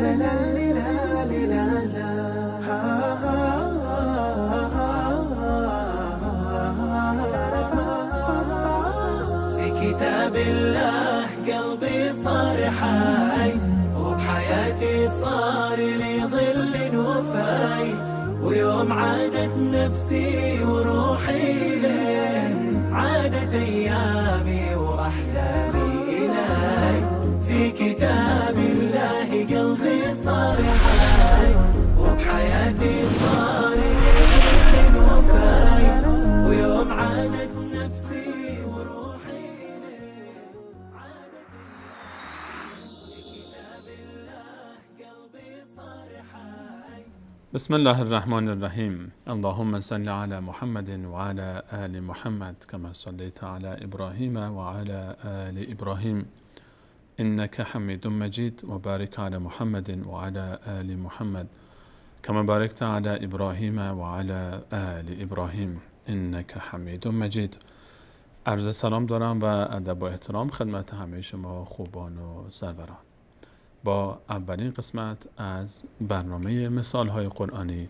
في كتاب الله قلبي صار حي، وبحياتي صار لي ظل وفاي، ويوم عادت نفسي وروحي ليه عادت أيامي وأحلامي إلي. في كتاب الله قلبي صار حي، وبحياتي صار لي ظل وفاي، ويوم عادت نفسي وروحي ليه عادت في كتاب الله قلبي صار حي. بسم الله الرحمن الرحیم. اللهم صل على محمد وعلى آل محمد كما صليت على إبراهيم وعلى آل إبراهيم إنك حميد مجيد، وبارك على محمد وعلى آل محمد كما باركت على إبراهيم وعلى آل إبراهيم إنك حميد مجيد. عرض سلام دارم و ادب و احترام خدمت همه شما خوبان و سروران. با اولین قسمت از برنامه مثال‌های قرآنی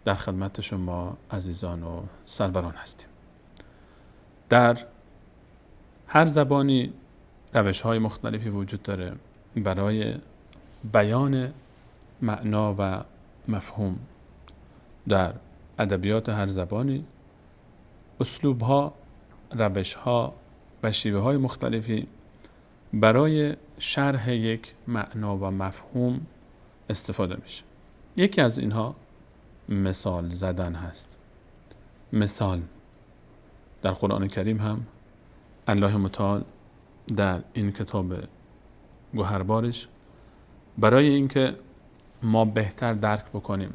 در خدمت شما عزیزان و سروران هستیم. در هر زبانی روش‌های مختلفی وجود داره برای بیان معنا و مفهوم. در ادبیات هر زبانی اسلوب‌ها، روش‌ها و شیوه‌های مختلفی برای شرح یک معنا و مفهوم استفاده میشه. یکی از اینها مثال زدن هست. مثال در قرآن کریم هم الله متعال در این کتاب گوهربارش برای اینکه ما بهتر درک بکنیم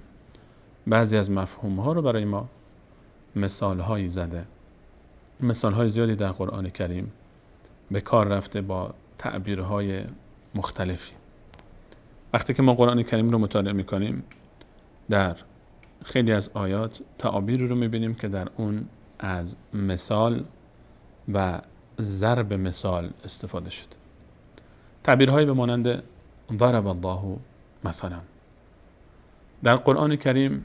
بعضی از مفهوم‌ها رو برای ما مثال‌هایی زده. مثال‌های زیادی در قرآن کریم به کار رفته با تعبیرهای مختلفی. وقتی که ما قرآن کریم رو مطالعه میکنیم در خیلی از آیات تعابیری رو میبینیم که در اون از مثال و ضرب مثال استفاده شده. تعبیرهایی به مانند ضرب الله مثلا. در قرآن کریم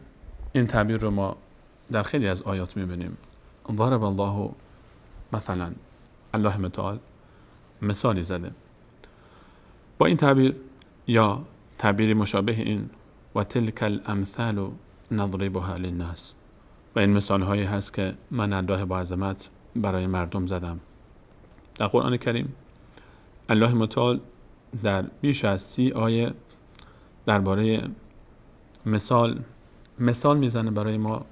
این تعبیر رو ما در خیلی از آیات میبینیم. ضرب الله مثلا، الله متعال مثالی زده. با این تعبیر یا تعبیری مشابه این و تلک الامثال نضربها للناس، و این مثال هایی هست که من الله با عظمت برای مردم زدم. در قرآن کریم الله متعال در بیش از 30 آیه درباره مثال میزنه برای ما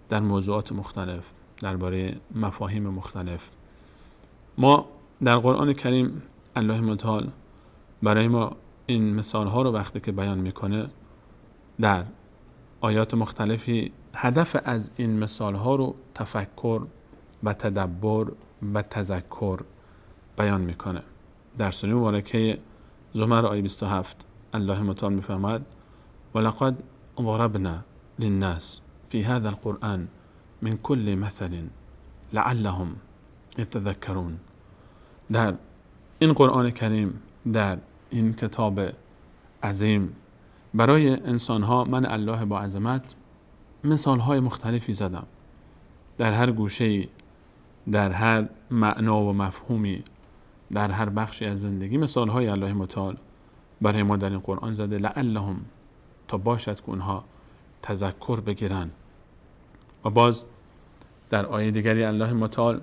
در موضوعات مختلف، درباره مفاهیم مختلف. ما در قرآن کریم الله متعال برای ما این مثال ها رو وقتی که بیان میکنه در آیات مختلفی هدف از این مثال ها رو تفکر و تدبر و تذکر بیان میکنه. در سوره مبارکه زمر آیه 27 الله متعال میفرماید ولقد ضربنا للناس في هذا القرآن من كل مثل لعلهم يتذكرون. در این قرآن کریم، در این کتاب عظیم برای انسانها من الله با عظمت مثالهای مختلفی زدم. در هر گوشه‌ای، در هر معنا و مفهومی، در هر بخشی از زندگی مثالهای الله متعال برای ما در این قرآن زده لعلهم، تا باشد که اونها تذکر بگیرن. و باز در آیه دیگری الله متعال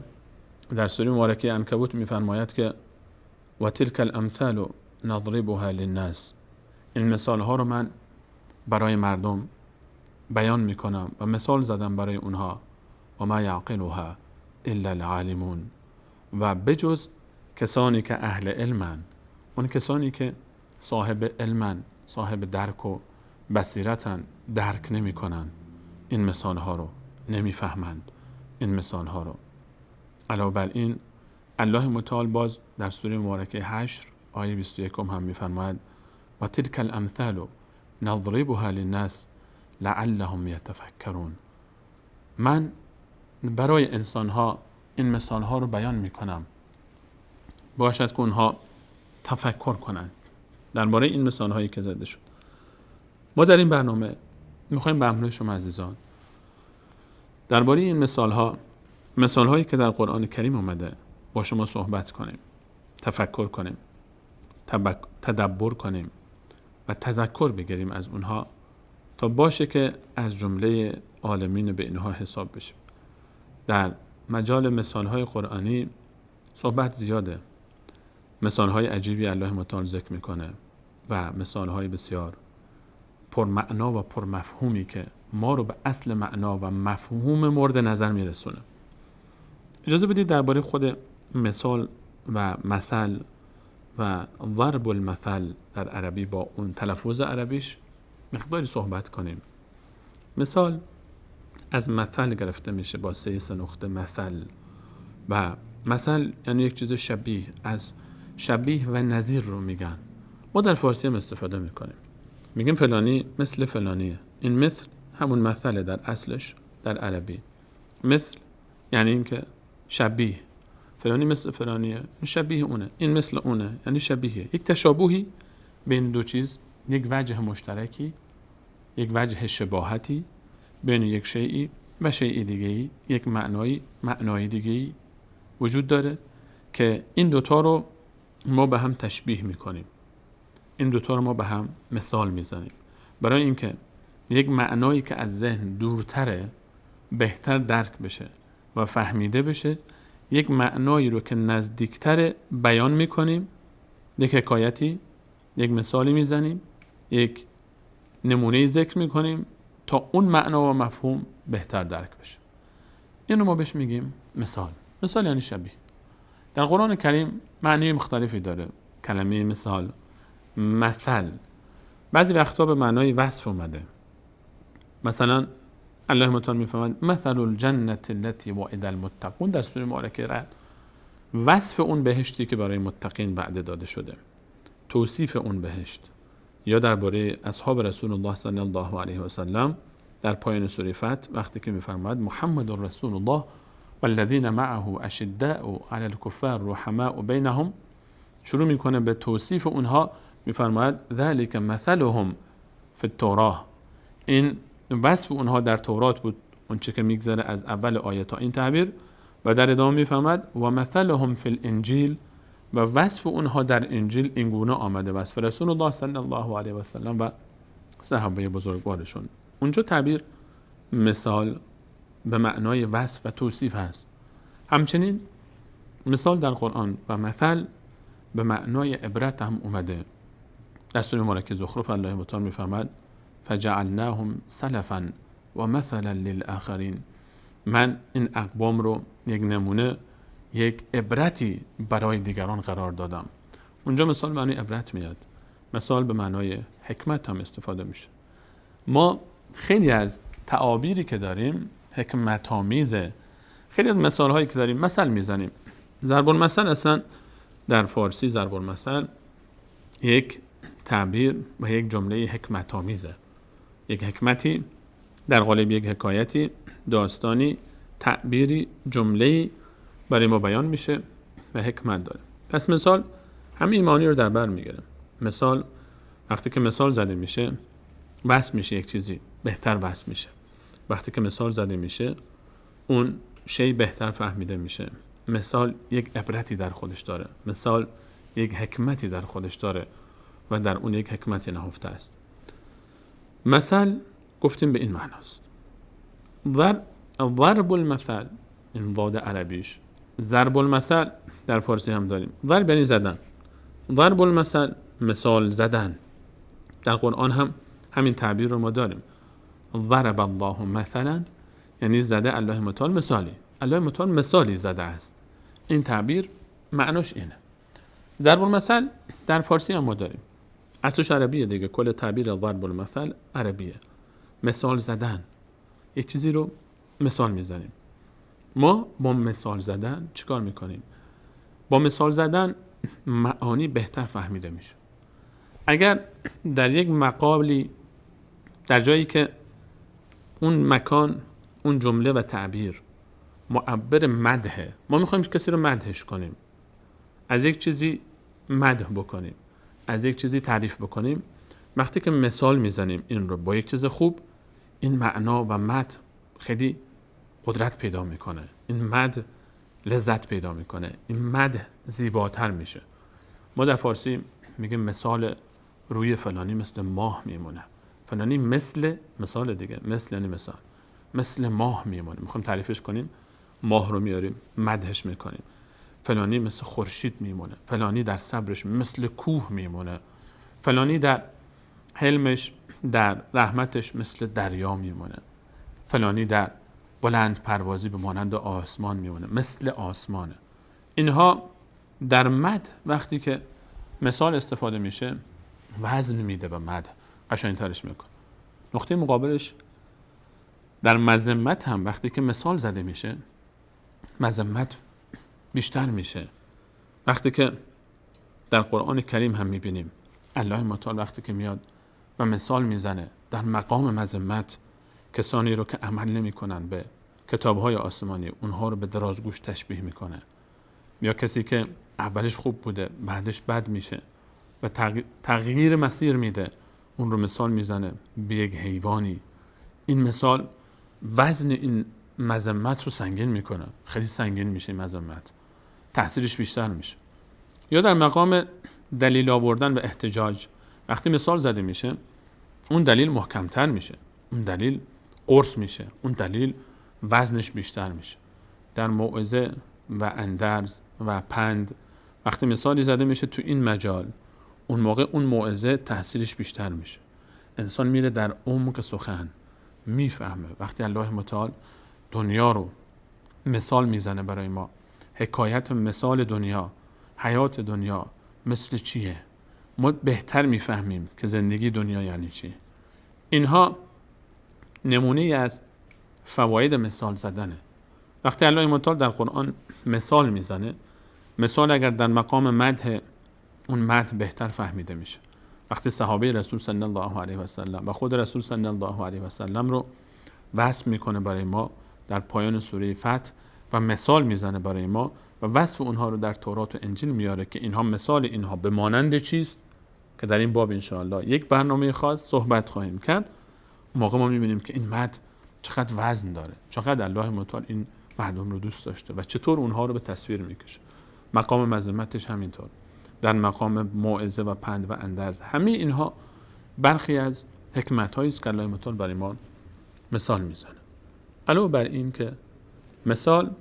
در سوره مبارکه عنکبوت میفرماید که و تلک الامثال نضربها للناس، این مثال ها رو من برای مردم بیان میکنم و مثال زدم برای اونها و ما یعقلها الا العالمون، و بجز کسانی که اهل علمن، اون کسانی که صاحب علمن، صاحب درک و بصیرتن، درک نمی کنن این مثال ها رو، نمیفهمند این مثال ها رو. علاوه بر این الله متعال باز در سوره مبارکه حشر آیه 21 هم میفرماید و تلک الامثال نضربها للناس لعلهم یتفکرون. من برای انسان ها این مثال ها رو بیان میکنم باشد که اونها تفکر کنند درباره این مثال هایی که زده شد. ما در این برنامه میخوایم به همراه شما عزیزان درباره این مثالهایی که در قرآن کریم اومده با شما صحبت کنیم، تفکر کنیم، تدبر کنیم و تذکر بگیریم از اونها تا باشه که از جمله عالمین به اینها حساب بشیم. در مجال مثالهای قرآنی صحبت زیاده. مثالهای عجیبی الله متعال ذکر میکنه و مثالهای بسیار پرمعنا و پرمفهومی که ما رو به اصل معنا و مفهوم مورد نظر میرسونه. اجازه بدید درباره خود مثال و مثل و ضرب المثل در عربی با اون تلفظ عربیش مقداری صحبت کنیم. مثال از مثل گرفته میشه با 3 نقطه مثل و مثل یعنی یک چیز شبیه، از شبیه و نظیر رو میگن. ما در فارسی هم استفاده میکنیم، میگیم فلانی مثل فلانیه. این مثل همون مثله در اصلش در عربی. مثل یعنی این که شبیه، فلانی مثل فلانیه، این شبیه اونه، این مثل اونه، یعنی شبیه. یک تشابهی بین دو چیز، یک وجه مشترکی، یک وجه شباهتی بین یک شیئی و شیئی دیگه‌ای، یک معنای دیگه‌ای وجود داره که این دوتا رو ما به هم تشبیه میکنیم، این دوتا رو ما به هم مثال میزنیم برای اینکه یک معنایی که از ذهن دورتره بهتر درک بشه و فهمیده بشه، یک معنایی رو که نزدیکتره بیان میکنیم، یک حکایتی، یک مثالی میزنیم، یک نمونه ذکر میکنیم تا اون معنا و مفهوم بهتر درک بشه. اینو ما بهش میگیم مثال. مثال یعنی شبیه. در قرآن کریم معنی مختلفی داره کلمه مثال. مثل بعضی وقتا به معنای وصف اومده. مثلا الله متعال میفرماید مثل الجنة التي وعد المتقون در سوره مبارکه رعد، وصف اون بهشتی که برای متقین وعده داده شده، توصیف اون بهشت. یا درباره اصحاب رسول الله صلی الله علیه و سلم در پایان سوره فتح وقتی که میفرماید محمد رسول الله والذین معه اشداء علی الکفار رحماء بینهم، شروع میکنه به توصیف اونها، میفرماید ذلک مثلهم فی التوراة، این وصف اونها در تورات بود، اون چه که میگذره از اول آیه تا این تعبیر. و در ادامه میفرماید و مثلهم فی الانجیل، و وصف اونها در انجیل اینگونه آمده، وصف رسول الله صلی الله علیه و سلم و صحابه بزرگوارشون. اونجا تعبیر مثال به معنای وصف و توصیف هست. همچنین مثال در قرآن و مثل به معنای عبرت هم اومده. در سوره مبارکه زخرف الله متعال میفرماید فجعلناهم سلفا و مثلا للآخرین، من این اقوام رو یک نمونه، یک عبرتی برای دیگران قرار دادم. اونجا مثال معنی عبرت میاد، مثال به معنای حکمت هم استفاده میشه. ما خیلی از تعابیری که داریم حکمت آمیزه، خیلی از مثال هایی که داریم مثل میزنیم. ضرب المثل اصلا در فارسی ضرب المثل یک تعبیر و یک جمله حکمت آمیزه، یک حکمتی در قالب یک حکایتی، داستانی، تعبیری، جمله‌ای برای ما بیان میشه و حکمت داره. پس مثال همین معانی رو در بر میگیره. مثال وقتی که مثال زده میشه وصف میشه، یک چیزی بهتر وصف میشه. وقتی که مثال زده میشه اون شی بهتر فهمیده میشه. مثال یک عبرتی در خودش داره، مثال یک حکمتی در خودش داره و در اون یک حکمتی نهفته است. مثل گفتیم به این معناست. ضرب المثل، این ضاد عربیش. ضرب المثل در فارسی هم داریم. ضرب یعنی زدن، ضرب المثل مثال زدن. در قرآن هم همین تعبیر رو ما داریم. ضرب الله مثلا یعنی زده الله متعال مثالی، الله متعال مثالی زده است. این تعبیر معناش اینه. ضرب المثل در فارسی هم ما داریم، اصلش عربیه دیگه، کل تعبیر ضرب المثل عربیه. مثال زدن، یک چیزی رو مثال میزنیم. ما با مثال زدن چیکار میکنیم؟ با مثال زدن معانی بهتر فهمیده میشه. اگر در یک مقالی، در جایی که اون مکان، اون جمله و تعبیر معبر مدحه، ما میخوایم کسی رو مدحش کنیم، از یک چیزی مدح بکنیم، از یک چیزی تعریف بکنیم، وقتی که مثال میزنیم این رو با یک چیز خوب، این معنا و مد خیلی قدرت پیدا میکنه، این مد لذت پیدا میکنه، این مد زیباتر میشه. ما در فارسی میگیم مثال روی فلانی مثل ماه میمونه، فلانی مثال دیگه، مثل یعنی مثل ماه میمونه. میخوایم تعریفش کنیم، ماه رو میاریم مدحش میکنیم. فلانی مثل خورشید میمونه، فلانی در صبرش مثل کوه میمونه، فلانی در حلمش، در رحمتش مثل دریا میمونه، فلانی در بلند پروازی به مانند آسمان میمونه، مثل آسمانه. اینها در مد وقتی که مثال استفاده میشه وزن میده به مد، قشنگترش میکنه. نقطه مقابلش در مذمت هم وقتی که مثال زده میشه مذمت بیشتر میشه. وقتی که در قرآن کریم هم میبینیم الله متعال وقتی که میاد و مثال میزنه در مقام مذمت کسانی رو که عمل نمیکنن به کتاب‌های آسمانی، اونها رو به درازگوش تشبیه میکنه. یا کسی که اولش خوب بوده بعدش بد میشه و تغییر مسیر میده، اون رو مثال میزنه به یک حیوانی. این مثال وزن این مذمت رو سنگین میکنه، خیلی سنگین میشه مذمت، تاثیرش بیشتر میشه. یا در مقام دلیل آوردن و احتجاج وقتی مثال زده میشه اون دلیل محکمتر میشه، اون دلیل قرص میشه، اون دلیل وزنش بیشتر میشه. در موعظه و اندرز و پند وقتی مثالی زده میشه تو این مجال، اون موقع اون موعظه تاثیرش بیشتر میشه، انسان میره در عمق سخن میفهمه. وقتی الله متعال دنیا رو مثال میزنه برای ما، حکایت مثال دنیا، حیات دنیا مثل چیه، ما بهتر میفهمیم که زندگی دنیا یعنی چی. اینها نمونه از فواید مثال زدنه. وقتی الله متعال در قرآن مثال میزنه، مثال اگر در مقام مدح، اون مدح بهتر فهمیده میشه. وقتی صحابه رسول صلی الله علیه و سلم و خود رسول صلی الله علیه و سلم رو وصف میکنه برای ما در پایان سوره فتح و مثال میزنه برای ما و وصف اونها رو در تورات و انجیل میاره که اینها مثال اینها به مانند چیست که در این باب انشاءالله یک برنامه خاص صحبت خواهیم کرد. موقع ما میبینیم که این متن چقدر وزن داره، چقدر الله متعال این مردم رو دوست داشته و چطور اونها رو به تصویر میکشه. مقام مذمتش همینطور، در مقام موعظه و پند و اندرز، همه اینها برخی از حکمت هایی است که الله متعال برای ما مثال میزنه. علاوه بر این که مثال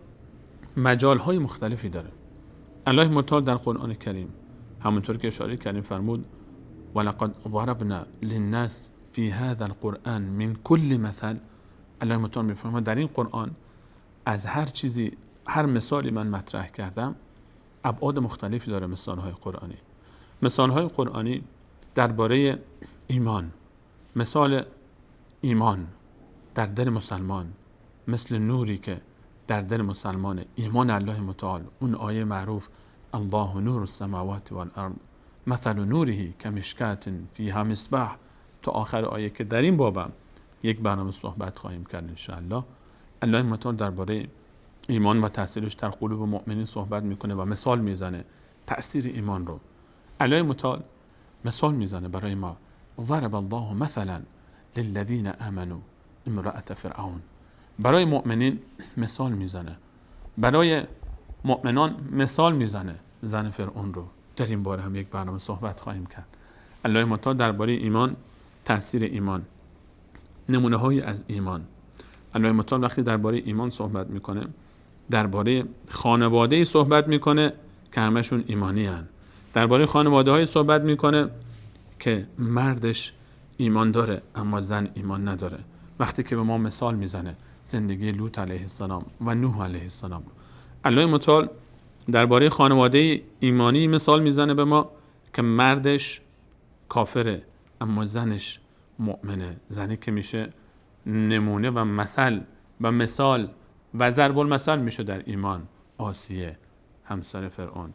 مجال های مختلفی داره. الله متعال در قرآن کریم همونطور که اشاره کردیم فرمود ولقد ضربنا للناس فی هذا القرآن من كل مثل. الله متعال میفرماید در این قرآن از هر چیزی، هر مثالی من مطرح کردم ابعاد مختلفی داره. مثالهای قرآنی درباره ایمان، مثال ایمان در دل مسلمان مثل نوری که در دل مسلمان، ایمان الله متعال، اون آیه معروف الله نور السماوات والارض مثل نوره کمشکات فیها مصباح تا آخر آیه که در این بابم یک برنامه صحبت خواهیم کرد انشاءالله. الله متعال درباره ایمان و تأثیرش در قلوب مؤمنین صحبت میکنه و مثال میزنه تأثیر ایمان رو. الله متعال مثال میزنه برای ما ضرب الله مثلا للذین آمنوا امرأة فرعون. برای مؤمنین مثال میزنه، برای مؤمنان مثال میزنه زن فرعون رو. در این باره هم یک برنامه صحبت خواهیم کرد. الله متعال درباره ایمان، تأثیر ایمان، نمونه های از ایمان. الله متعال وقتی درباره ایمان صحبت میکنه درباره خانواده صحبت میکنه که همشون ایمانی هن. درباره خانواده های صحبت میکنه که مردش ایمان داره اما زن ایمان نداره. وقتی که به ما مثال میزنه زندگی لوط علیه السلام و نوح علیه السلام، الله متعال درباره خانواده ایمانی مثال میزنه به ما که مردش کافره اما زنش مؤمنه. زنی که میشه نمونه و مثل و مثال و ضرب المثل میشه در ایمان، آسیه همسر فرعون.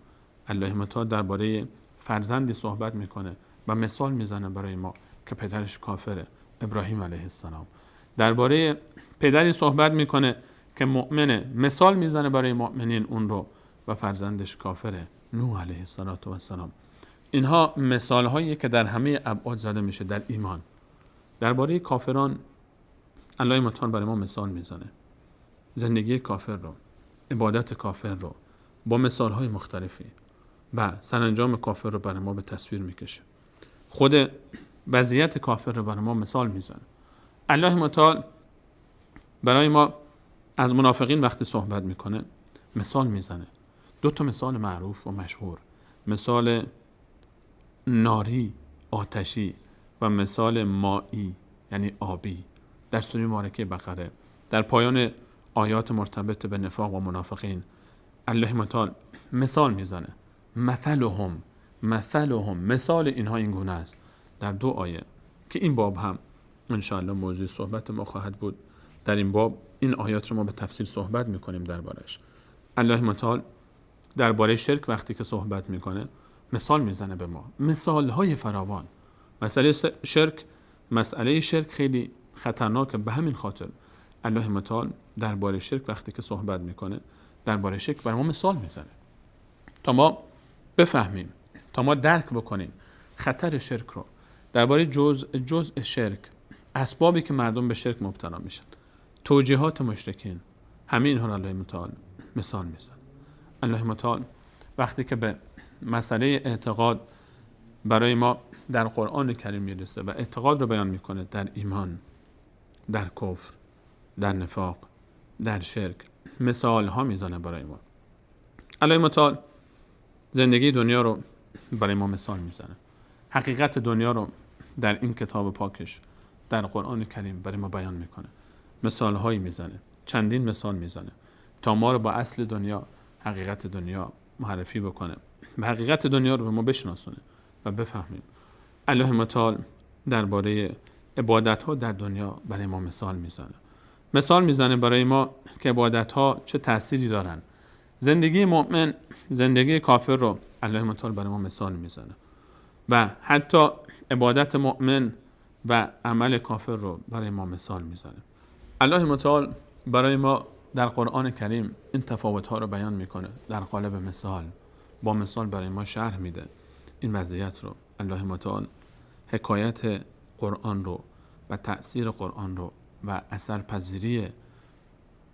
الله متعال درباره فرزندی صحبت میکنه و مثال میزنه برای ما که پدرش کافره، ابراهیم علیه السلام. درباره پدری صحبت میکنه که مؤمنه، مثال میزنه برای مؤمنین اون رو و فرزندش کافره، نوح علیه السلام. اینها مثال هایی که در همه ابعاد زده میشه در ایمان. درباره کافران الله متعال برای ما مثال میزنه، زندگی کافر رو، عبادت کافر رو با مثال های مختلفی و سرانجام کافر رو برای ما به تصویر میکشه. خود وضعیت کافر رو برای ما مثال میزنه. الله متعال برای ما از منافقین وقتی صحبت میکنه مثال میزنه. 2 مثال معروف و مشهور، مثال ناری آتشی و مثال مائی یعنی آبی در سوره مبارکه بقره. در پایان آیات مرتبط به نفاق و منافقین الله متعال مثال میزنه. مثلهم مثال اینها این گونه است در 2 آیه که این باب هم انشاءالله موضوع صحبت ما خواهد بود. در این باب این آیات رو ما به تفصیل صحبت میکنیم دربارش. الله متعال درباره شرک وقتی که صحبت میکنه مثال میزنه به ما، مثال های فراوان. مسئله شرک خیلی خطرناکه، به همین خاطر الله متعال درباره شرک وقتی که صحبت میکنه درباره شرک برای ما مثال میزنه تا ما بفهمیم، تا ما درک بکنیم خطر شرک رو. درباره جزء شرک، اسبابی که مردم به شرک مبتلا میشن، توجیهات مشرکین، همه اینها رو الله متعال مثال میزنه. الله متعال وقتی که به مسئله اعتقاد برای ما در قرآن کریم میرسه و اعتقاد رو بیان میکنه در ایمان، در کفر، در نفاق، در شرک، مثال ها میزنه برای ما. الله متعال زندگی دنیا رو برای ما مثال میزنه. حقیقت دنیا رو در این کتاب پاکش در قرآن کریم برای ما بیان میکنه. مثال هایی میزنه، چندین مثال میزنه تا ما رو با اصل دنیا، حقیقت دنیا معرفی بکنه و حقیقت دنیا رو به ما بشناسونه و بفهمیم. الله متعال درباره عبادت ها در دنیا برای ما مثال میزنه برای ما که عبادت ها چه تأثیری دارن. زندگی مؤمن، زندگی کافر رو الله متعال برای ما مثال میزنه و حتی عبادت مؤمن و عمل کافر رو برای ما مثال میزنه. الله متعال برای ما در قرآن کریم این تفاوت ها رو بیان میکنه در قالب مثال، با مثال برای ما شرح میده این وضعیت رو. الله متعال حکایت قرآن رو و تأثیر قرآن رو و اثر پذیری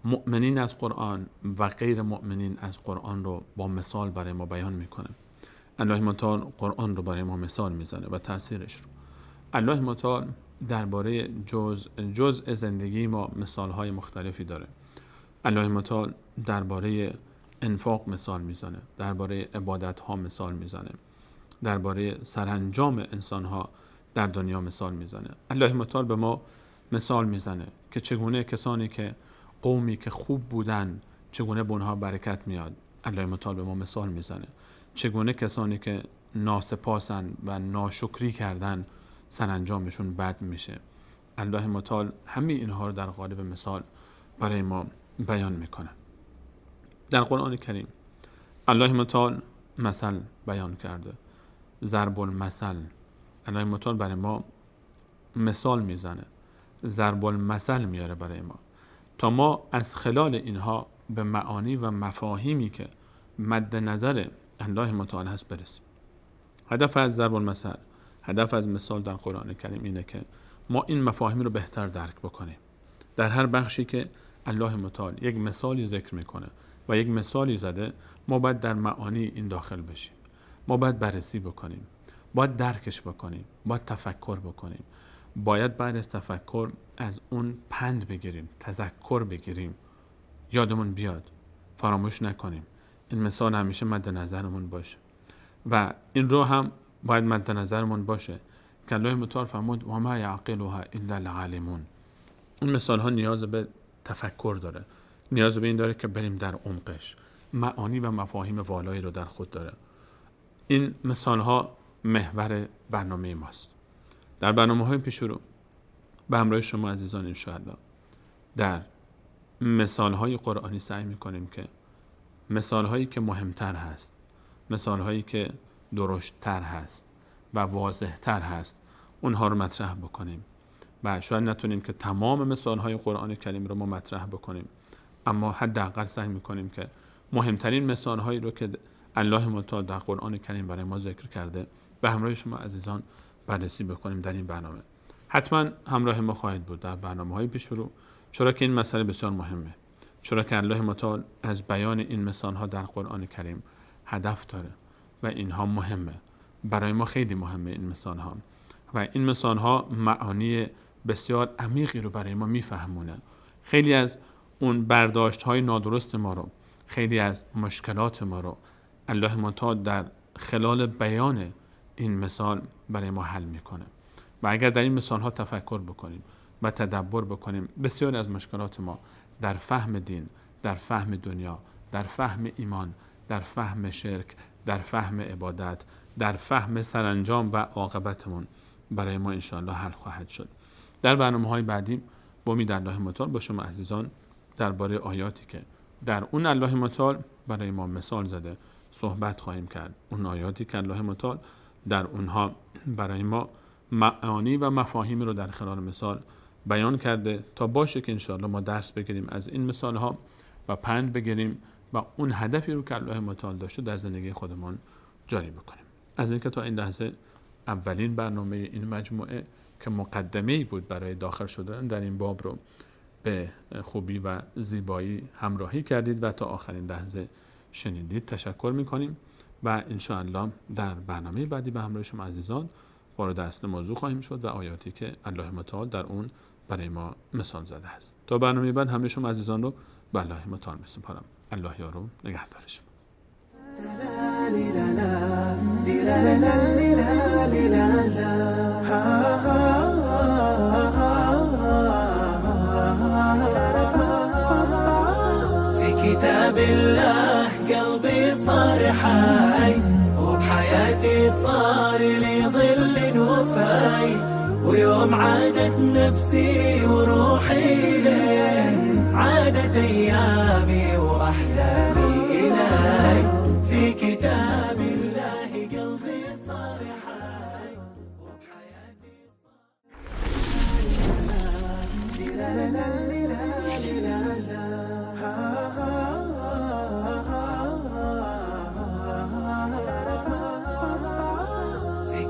مؤمنین از قرآن و غیر مؤمنین از قرآن رو با مثال برای ما بیان میکنه. الله متعال قرآن رو برای ما مثال میزنه و تأثیرش رو. الله متعال درباره جزء زندگی ما مثالهای مختلفی داره. الله متعال درباره انفاق مثال میزنه، درباره عبادت ها مثال میزنه، درباره سرانجام انسان ها در دنیا مثال میزنه. الله متعال به ما مثال میزنه که چگونه کسانی که قومی که خوب بودن چگونه به اونها برکت میاد. الله متعال به ما مثال میزنه چگونه کسانی که ناسپاسن و ناشکری کردن سرانجامشون بد میشه. الله متعال همه اینها رو در قالب مثال برای ما بیان میکنه. در قرآن کریم الله متعال مثل بیان کرده، ضرب المثل. الله متعال برای ما مثال میزنه، ضرب المثل میاره برای ما تا ما از خلال اینها به معانی و مفاهیمی که مد نظر الله متعال هست برسیم. هدف از ضرب المثل، هدف از مثال در قرآن کریم اینه که ما این مفاهیم رو بهتر درک بکنیم. در هر بخشی که الله متعال یک مثالی ذکر میکنه و یک مثالی زده، ما باید در معانی این داخل بشیم، ما باید بررسی بکنیم، باید درکش بکنیم، باید تفکر بکنیم، باید بعد از تفکر از اون پند بگیریم، تذکر بگیریم، یادمون بیاد، فراموش نکنیم. این مثال همیشه مد نظرمون باشه و این رو هم باید مد نظرمون باشه که الله متعال فرمود و ما یعقلها الا العالمون. اون مثال ها نیاز به تفکر داره، نیاز به این داره که بریم در عمقش، معانی و مفاهیم والایی رو در خود داره. این مثال ها محور برنامه ماست. در برنامه های پیش رو به همراه شما عزیزان انشاءالله در مثال های قرآنی سعی میکنیم که مثال هایی که مهمتر هست، مثال هایی که درشت‌تر هست و واضح‌تر هست اونها رو مطرح بکنیم و شاید نتونیم که تمام مثال های قرآن کریم رو ما مطرح بکنیم، اما حداقل سعی میکنیم که مهمترین مثال هایی رو که الله متعال در قرآن کریم برای ما ذکر کرده به همراه شما عزیزان بررسی بکنیم در این برنامه. حتما همراه ما خواهید بود در برنامه‌های پیش رو، چرا که این مسئله بسیار مهمه، چرا که الله متعال از بیان این مثال‌ها در قرآن کریم هدف داره و اینها مهمه. برای ما خیلی مهمه این مثال‌ها و این مثال‌ها معانی بسیار عمیقی رو برای ما میفهمونه. خیلی از اون برداشت‌های نادرست ما رو، خیلی از مشکلات ما رو الله متعال در خلال بیان این مثال برای ما حل میکنه و اگر در این مثال‌ها تفکر بکنیم و تدبر بکنیم، بسیار از مشکلات ما در فهم دین، در فهم دنیا، در فهم ایمان، در فهم شرک، در فهم عبادت، در فهم سرانجام و عاقبتمون برای ما انشاءالله حل خواهد شد. در برنامه‌های بعدی با امید الله متعال با شما عزیزان درباره آیاتی که در اون الله متعال برای ما مثال زده صحبت خواهیم کرد. اون آیاتی که الله متعال در اونها برای ما معانی و مفاهیمی رو در خلال مثال بیان کرده تا باشه که انشاءالله ما درس بگیریم از این مثال ها و پند بگیریم و اون هدفی رو که الله متعال داشته در زندگی خودمان جاری بکنیم. از اینکه تا این لحظه اولین برنامه این مجموعه که مقدمه‌ای بود برای داخل شدن در این باب رو به خوبی و زیبایی همراهی کردید و تا آخرین لحظه شنیدید، تشکر میکنیم و انشاءالله در برنامه بعدی به همراه شما عزیزان وارد اصل موضوع خواهیم شد و آیاتی که الله متعال در اون برای ما مثال زده است. تا برنامه بعد همه شما عزیزان رو به الله متعال میسپارم. الله یار و نگهدار شما. كتاب الله قلبي صار حي وبحياتي صار لي ظل وفاي ويوم عادت نفسي وروحي ليه عادت أيامي وأحلامي إلهي في كتاب الله قلبي صار حي وبحياتي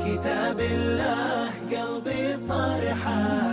كتاب الله قلبي صار حي